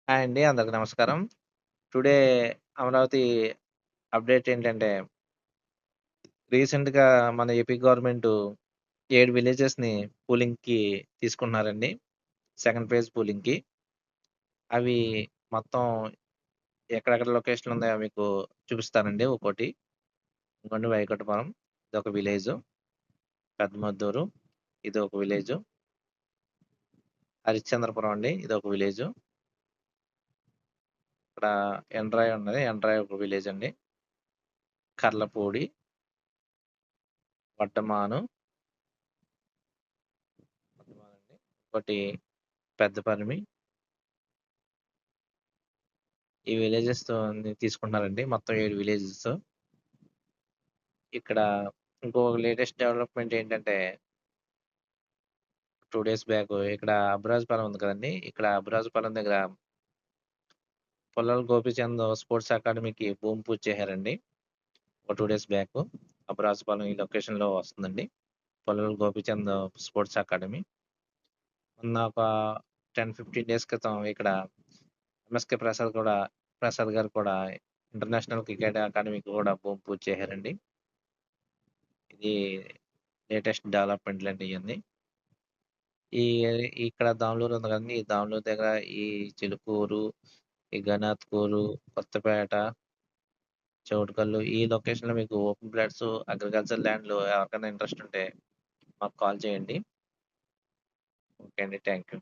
Hi అండి. అందరికి నమస్కారం. టుడే అమరావతి అప్డేట్ ఏంటంటే, రీసెంట్‌గా మన ఏపీ గవర్నమెంటు 7 విలేజెస్‌ని పూలింగ్‌కి తీసుకుంటున్నారండి. సెకండ్ ఫేజ్ పూలింగ్‌కి. అవి మొత్తం ఎక్కడెక్కడ లొకేషన్‌లు ఉన్నాయో మీకు చూపిస్తానండి ఒక్కోటి. ఇంకోటి వైకుంఠపురం ఇదొక విలేజు. పెద్దమద్దూరు ఇదొక విలేజు. హరిశ్చంద్రపురం అండి ఇదొక విలేజు. ఇక్కడ ఎండ్రాయి ఉన్నది. ఎండ్రాయి ఒక విలేజ్ అండి. కర్లపూడి, వడ్డమాను ఇంకోటి పెద్దపరిమి ఈ విలేజెస్‌తోని తీసుకుంటున్నారండి. మొత్తం 7 విలేజెస్. ఇక్కడ ఇంకో లేటెస్ట్ డెవలప్‌మెంట్ ఏంటంటే 2 డేస్ బ్యాక్ ఇక్కడ అబ్రాజ్‌పాలెం ఉంది కదండీ! ఇక్కడ అబ్రాజ్‌పాలెం దగ్గర పుల్లల గోపీచంద్ స్పోర్ట్స్ అకాడమీకి భూమి పూజ చేశారండి. ఒక 2 డేస్ బ్యాక్. అబ్రాజ్‌పాలెం ఈ లొకేషన్‌లో వస్తుందండి. పుల్లల గోపీచంద్ స్పోర్ట్స్ అకాడమీ. మొన్న ఒక 10, 15 డేస్ క్రితం ఇక్కడ ఎంఎస్‌కే ప్రసాద్ గారు కూడా ఇంటర్నేషనల్ క్రికెట్ అకాడమీకి కూడా భూమి పూజ చేశారండి. ఇది లేటెస్ట్ డెవలప్‌మెంట్‌లండి ఇయన్నీ. ఈ ఇక్కడ దామనూరు ఉంది కదండీ! ఈ దామనూరు దగ్గర ఈ చిలుకూరు, ఈ గణాత్‌కూరు, కొత్తపేట, చౌటుకల్లు ఈ లొకేషన్‌లో మీకు ఓపెన్ ప్లాట్స్, అగ్రికల్చర్ ల్యాండ్‌లు ఎవరికైనా ఇంట్రెస్ట్ ఉంటే మాకు కాల్ చేయండి. ఓకే అండి. Thank you.